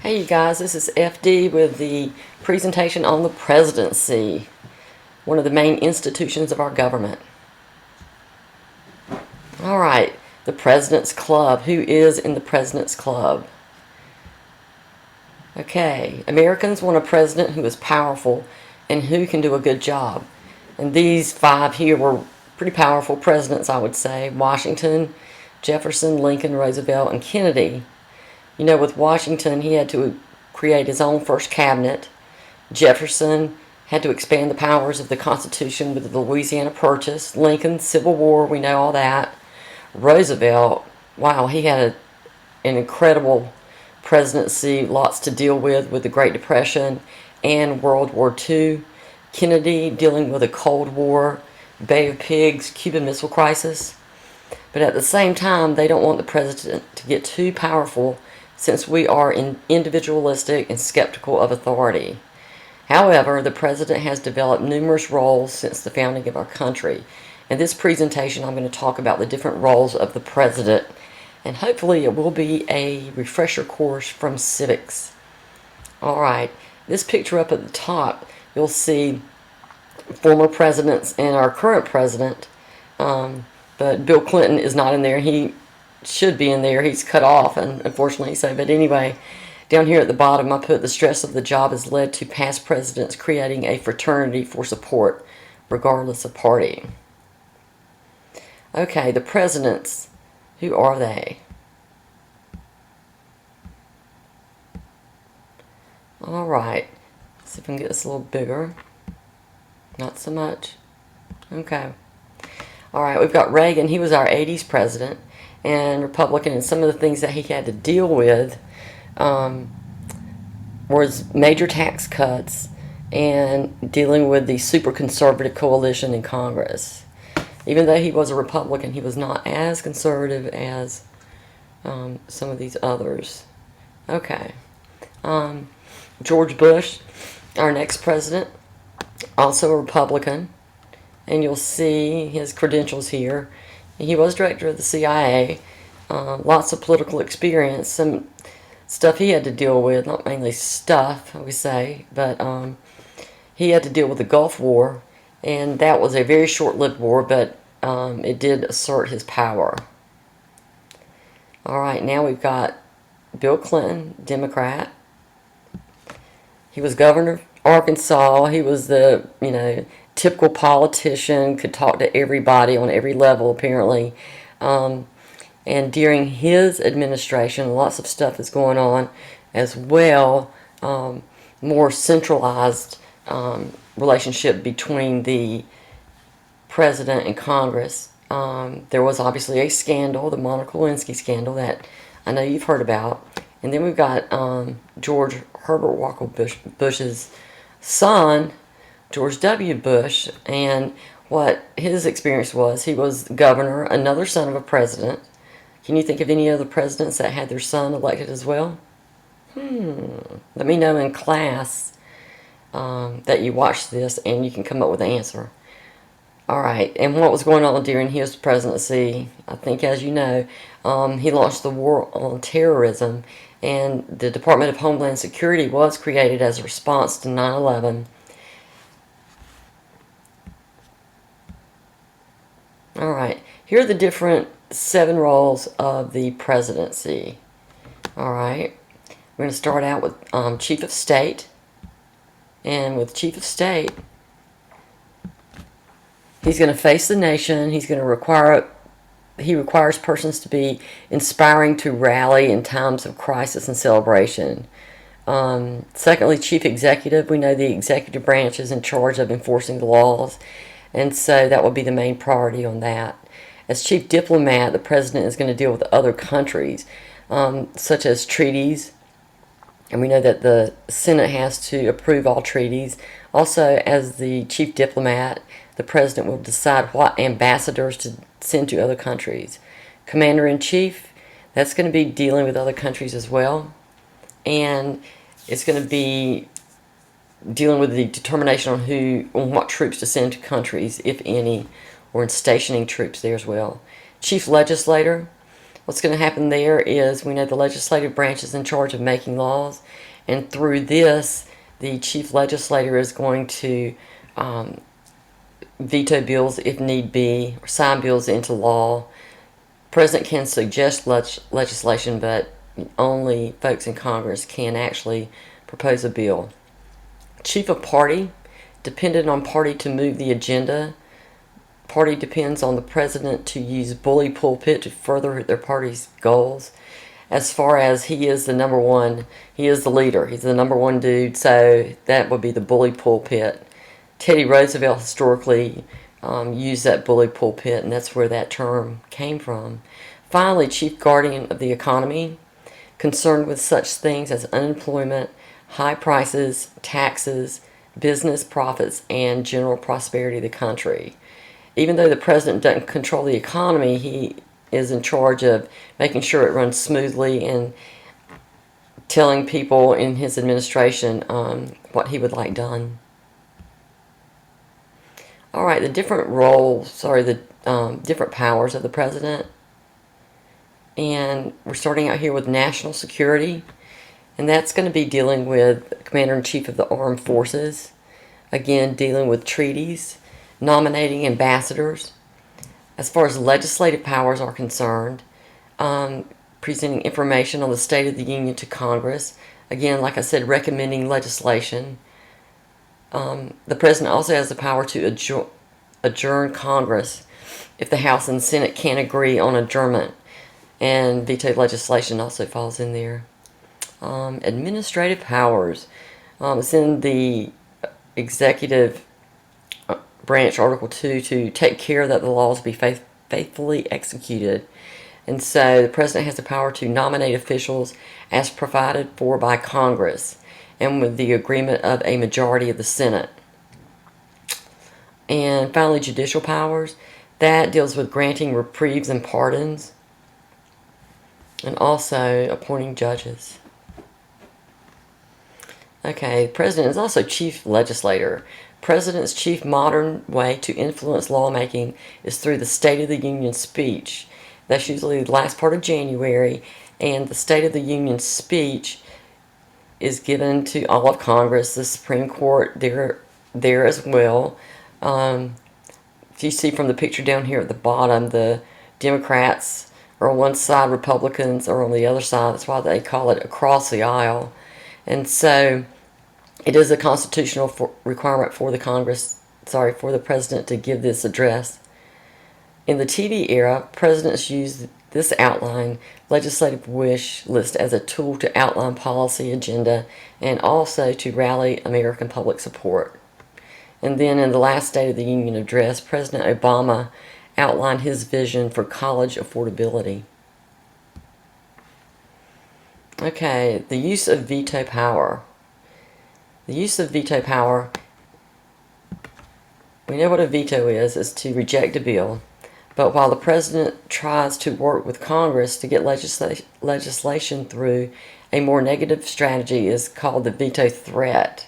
Hey you guys, this is FD with the presentation on the presidency, one of the main institutions of our government. Alright, the President's Club. Who is in the President's Club? Okay, Americans want a president who is powerful and who can do a good job. And these five here were pretty powerful presidents, I would say. Washington, Jefferson, Lincoln, Roosevelt, and Kennedy. You know, with Washington, he had to create his own first cabinet. Jefferson had to expand the powers of the Constitution with the Louisiana Purchase. Lincoln, Civil War, we know all that. Roosevelt, wow, he had an incredible presidency, lots to deal with the Great Depression and World War II. Kennedy dealing with the Cold War, Bay of Pigs, Cuban Missile Crisis. But at the same time, they don't want the president to get too powerful since we are individualistic and skeptical of authority. However, the president has developed numerous roles since the founding of our country. In this presentation, I'm going to talk about the different roles of the president, and hopefully it will be a refresher course from civics. Alright, this picture up at the top, you'll see former presidents and our current president, but Bill Clinton is not in there. He should be in there. He's cut off, and unfortunately so. But anyway, down here at the bottom I put the stress of the job has led to past presidents creating a fraternity for support regardless of party. Okay, the presidents, who are they? Alright, see if I can get this a little bigger. Not so much. Okay. Alright, we've got Reagan. He was our 80s president and Republican, and some of the things that he had to deal with was major tax cuts and dealing with the super conservative coalition in Congress. Even though he was a Republican, he was not as conservative as some of these others. Okay. George Bush, our next president, also a Republican, and you'll see his credentials here. He was director of the CIA, lots of political experience, some stuff he had to deal with, not mainly stuff, I would say, but he had to deal with the Gulf War, and that was a very short-lived war, but it did assert his power. Alright, now we've got Bill Clinton, Democrat. He was governor of Arkansas. He was the, typical politician, could talk to everybody on every level apparently, and during his administration lots of stuff is going on as well, more centralized relationship between the president and Congress. There was obviously a scandal, the Monica Lewinsky scandal, that I know you've heard about, and then we've got George Herbert Walker Bush's son, George W. Bush, and what his experience was. He was governor, another son of a president. Can you think of any other presidents that had their son elected as well? Let me know in class that you watched this and you can come up with the answer. Alright, and what was going on during his presidency? I think, as you know, he launched the war on terrorism, and the Department of Homeland Security was created as a response to 9/11. Alright, here are the different 7 roles of the presidency. Alright, we're going to start out with Chief of State. And with Chief of State, he's going to face the nation. He requires persons to be inspiring to rally in times of crisis and celebration. Secondly, Chief Executive. We know the executive branch is in charge of enforcing the laws, and so that will be the main priority on that. As Chief Diplomat, the President is going to deal with other countries, such as treaties, and we know that the Senate has to approve all treaties. Also, as the Chief Diplomat, the President will decide what ambassadors to send to other countries. Commander-in-Chief, that's going to be dealing with other countries as well, and it's going to be dealing with the determination on what troops to send to countries, if any, or in stationing troops there as well. Chief Legislator, What's going to happen there is we know the legislative branch is in charge of making laws, and through this, the chief legislator is going to veto bills if need be, or sign bills into law. President can suggest legislation, but only folks in Congress can actually propose a bill. Chief of party, dependent on party to move the agenda. Party depends on the president to use bully pulpit to further their party's goals. As far as he is the number one, he is the leader. He's the number one dude, so that would be the bully pulpit. Teddy Roosevelt historically used that bully pulpit, and that's where that term came from. Finally, chief guardian of the economy, concerned with such things as unemployment, high prices, taxes, business profits, and general prosperity of the country. Even though the president doesn't control the economy, he is in charge of making sure it runs smoothly and telling people in his administration what he would like done. All right, the different roles, the different powers of the president. And we're starting out here with national security, and that's going to be dealing with Commander-in-Chief of the Armed Forces. Again, dealing with treaties, nominating ambassadors. As far as legislative powers are concerned, presenting information on the State of the Union to Congress. Again, like I said, recommending legislation. The President also has the power to adjourn Congress if the House and Senate can't agree on adjournment. And vetoed legislation also falls in there. Administrative powers. It's in the executive branch, Article 2, to take care that the laws be faithfully executed. And so the president has the power to nominate officials as provided for by Congress and with the agreement of a majority of the Senate. And finally, judicial powers. That deals with granting reprieves and pardons, and also appointing judges. Okay, the president is also chief legislator. President's chief modern way to influence lawmaking is through the State of the Union speech. That's usually the last part of January, and the State of the Union speech is given to all of Congress, the Supreme Court there as well. If you see from the picture down here at the bottom, the Democrats are on one side, Republicans are on the other side. That's why they call it across the aisle. And so it is a constitutional requirement for the for the president to give this address. In the TV era, presidents used this outline legislative wish list as a tool to outline policy agenda and also to rally American public support. And then in the last State of the Union address, President Obama outlined his vision for college affordability. Okay, the use of veto power. The use of veto power, we know what a veto is to reject a bill. But while the president tries to work with Congress to get legislation through, a more negative strategy is called the veto threat.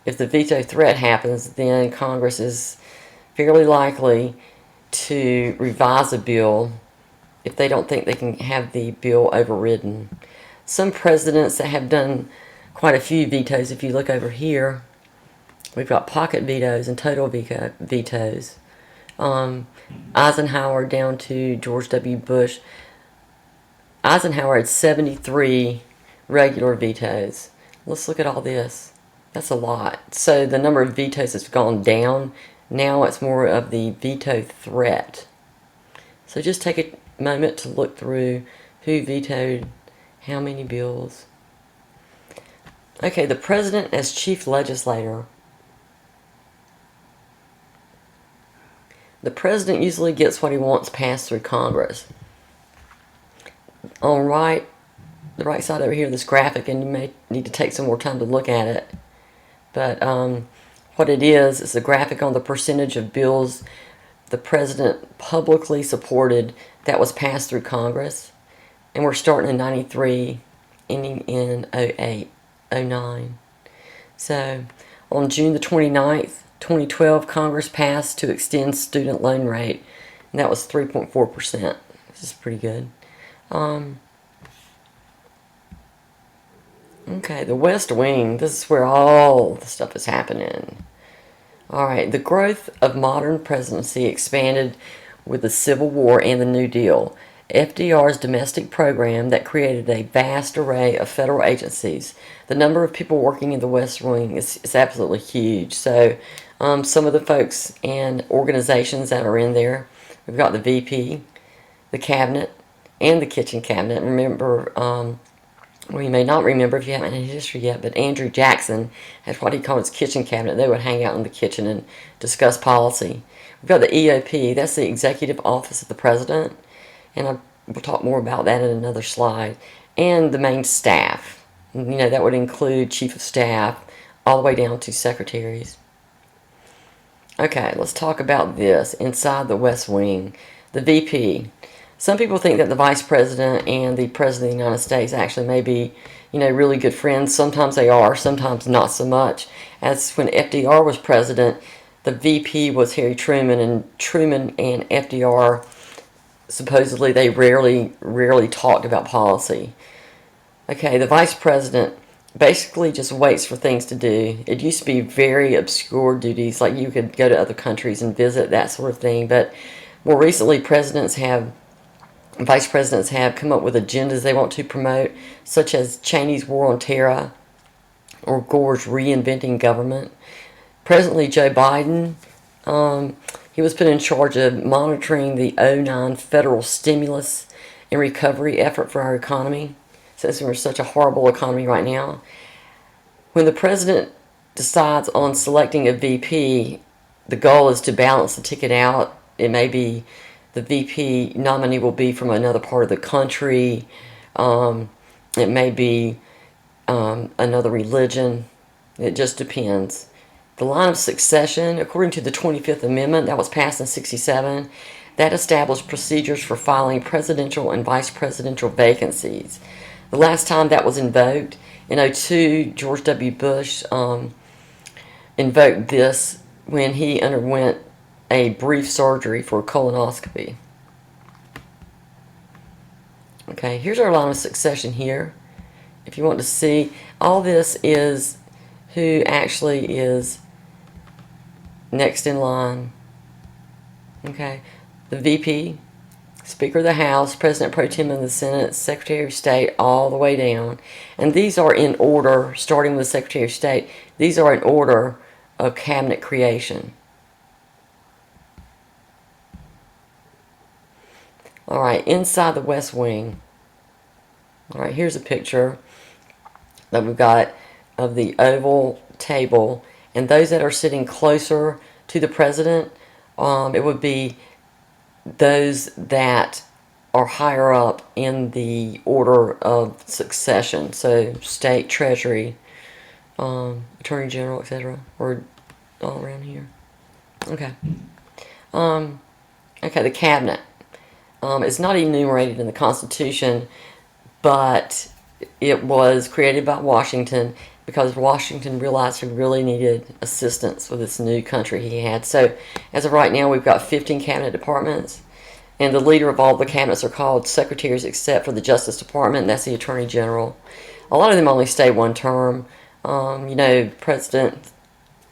If the veto threat happens, then Congress is fairly likely to revise a bill if they don't think they can have the bill overridden. Some presidents that have done quite a few vetoes, if you look over here, we've got pocket vetoes and total vetoes. Eisenhower down to George W. Bush. Eisenhower had 73 regular vetoes. Let's look at all this. That's a lot. So the number of vetoes has gone down. Now it's more of the veto threat. So just take a moment to look through who vetoed how many bills. Okay, the president as chief legislator. The president usually gets what he wants passed through Congress. On the right side over here, this graphic, and you may need to take some more time to look at it. But what it is a graphic on the percentage of bills the president publicly supported that was passed through Congress. And we're starting in 93, ending in 08, 09. So on June the 29th, 2012, Congress passed to extend student loan rate, and that was 3.4%. This is pretty good. Okay, the West Wing. This is where all the stuff is happening. Alright, the growth of modern presidency expanded with the Civil War and the New Deal. FDR's domestic program that created a vast array of federal agencies. The number of people working in the West Wing is absolutely huge. So, some of the folks and organizations that are in there, we've got the VP, the cabinet, and the kitchen cabinet. Remember, well, you may not remember if you haven't had history yet, but Andrew Jackson had what he called his kitchen cabinet. They would hang out in the kitchen and discuss policy. We've got the EOP, that's the Executive Office of the President, and we'll talk more about that in another slide. And the main staff. You know, that would include Chief of Staff, all the way down to secretaries. Okay, let's talk about this inside the West Wing. The VP. Some people think that the Vice President and the President of the United States actually may be, you know, really good friends. Sometimes they are, sometimes not so much. As when FDR was President, the VP was Harry Truman, and Truman and FDR, supposedly they rarely talked about policy. Okay, the Vice President basically just waits for things to do. It used to be very obscure duties, like you could go to other countries and visit, that sort of thing. But more recently, Vice presidents have come up with agendas they want to promote, such as Cheney's War on Terror or Gore's Reinventing Government. Presently, Joe Biden, he was put in charge of monitoring the '09 federal stimulus and recovery effort for our economy, since we're such a horrible economy right now. When the president decides on selecting a VP, the goal is to balance the ticket out. It may be the VP nominee will be from another part of the country. It may be another religion. It just depends. The line of succession, according to the 25th Amendment that was passed in '67, that established procedures for filing presidential and vice presidential vacancies. The last time that was invoked, in '02, George W. Bush invoked this when he underwent a brief surgery for a colonoscopy. Okay, here's our line of succession here. If you want to see, all this is who actually is next in line. Okay, the VP, Speaker of the House, President Pro Tem of the Senate, Secretary of State, all the way down. And these are in order, starting with the Secretary of State. These are in order of cabinet creation. Alright, inside the West Wing. Alright, here's a picture that we've got of the oval table. And those that are sitting closer to the president, it would be those that are higher up in the order of succession. So, State, Treasury, Attorney General, etc. Or all around here. Okay. Okay, the cabinet. It's not enumerated in the Constitution, but it was created by Washington because Washington realized he really needed assistance with this new country he had. So, as of right now, we've got 15 cabinet departments, and the leader of all the cabinets are called secretaries except for the Justice Department, and that's the Attorney General. A lot of them only stay one term. You know, President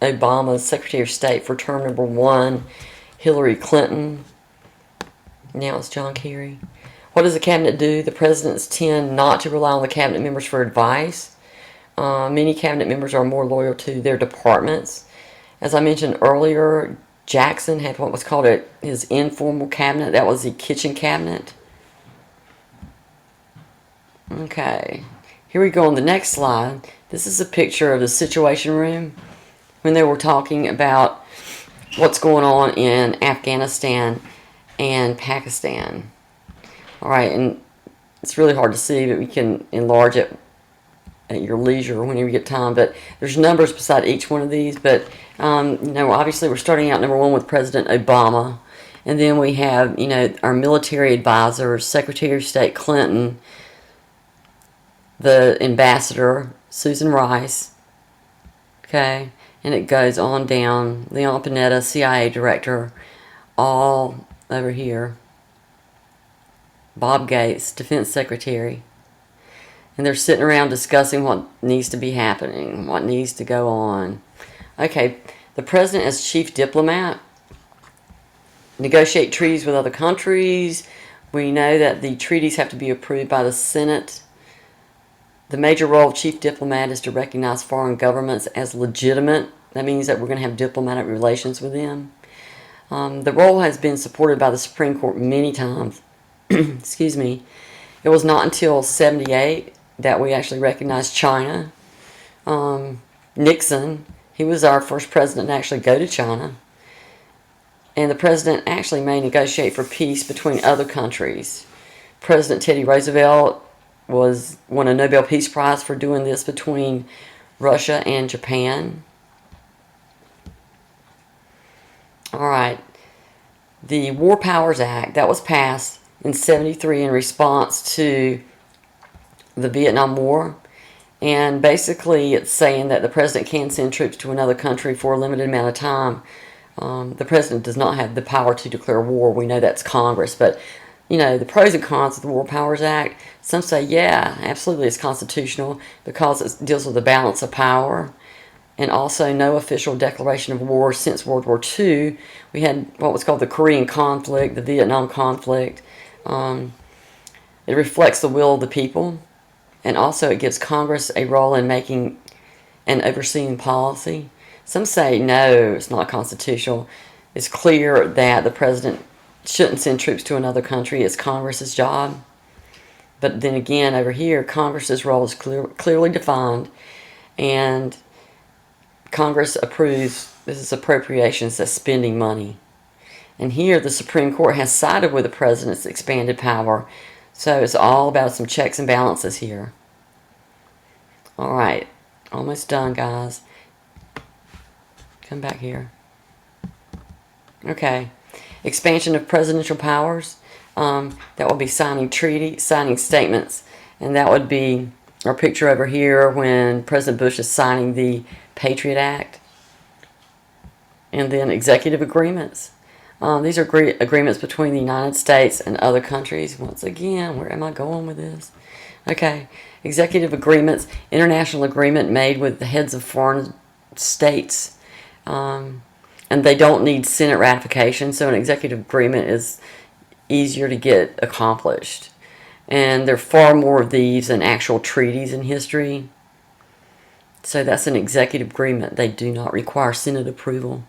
Obama's Secretary of State for term number 1, Hillary Clinton. Now it's John Kerry. What does the cabinet do? The presidents tend not to rely on the cabinet members for advice. Many cabinet members are more loyal to their departments. As I mentioned earlier, Jackson had what was called his informal cabinet. That was the kitchen cabinet. Okay, here we go on the next slide. This is a picture of the Situation Room when they were talking about what's going on in Afghanistan and Pakistan. Alright, and it's really hard to see, but we can enlarge it at your leisure whenever you get time. But there's numbers beside each one of these. But, you know, obviously we're starting out number 1 with President Obama. And then we have, you know, our military advisors, Secretary of State Clinton, the ambassador, Susan Rice. Okay, and it goes on down. Leon Panetta, CIA director, all over here. Bob Gates, Defense Secretary. And they're sitting around discussing what needs to be happening, what needs to go on. Okay, the president as chief diplomat, negotiate treaties with other countries. We know that the treaties have to be approved by the Senate. The major role of chief diplomat is to recognize foreign governments as legitimate. That means that we're going to have diplomatic relations with them. The role has been supported by the Supreme Court many times. Excuse me. It was not until 1978 that we actually recognized China. Nixon, he was our first president to actually go to China. And the president actually may negotiate for peace between other countries. President Teddy Roosevelt won a Nobel Peace Prize for doing this between Russia and Japan. All right. The War Powers Act, that was passed in 1973 in response to the Vietnam War. And basically it's saying that the president can send troops to another country for a limited amount of time. The president does not have the power to declare war. We know that's Congress. But, you know, the pros and cons of the War Powers Act, some say, yeah, absolutely it's constitutional because it deals with the balance of power. And also no official declaration of war since World War II. We had what was called the Korean conflict, the Vietnam conflict. It reflects the will of the people. And also it gives Congress a role in making and overseeing policy. Some say, no, it's not constitutional. It's clear that the president shouldn't send troops to another country. It's Congress's job. But then again, over here, Congress's role is clearly defined. And Congress approves, this is appropriations, that's spending money. And here, the Supreme Court has sided with the president's expanded power. So it's all about some checks and balances here. All right, almost done, guys. Come back here. Okay, expansion of presidential powers. That would be signing statements, and that would be our picture over here when President Bush is signing the Patriot Act, and then executive agreements. These are agreements between the United States and other countries. Once again, where am I going with this? Okay, executive agreements, international agreement made with the heads of foreign states. And they don't need Senate ratification, so an executive agreement is easier to get accomplished. And there are far more of these than actual treaties in history. So that's an executive agreement. They do not require Senate approval.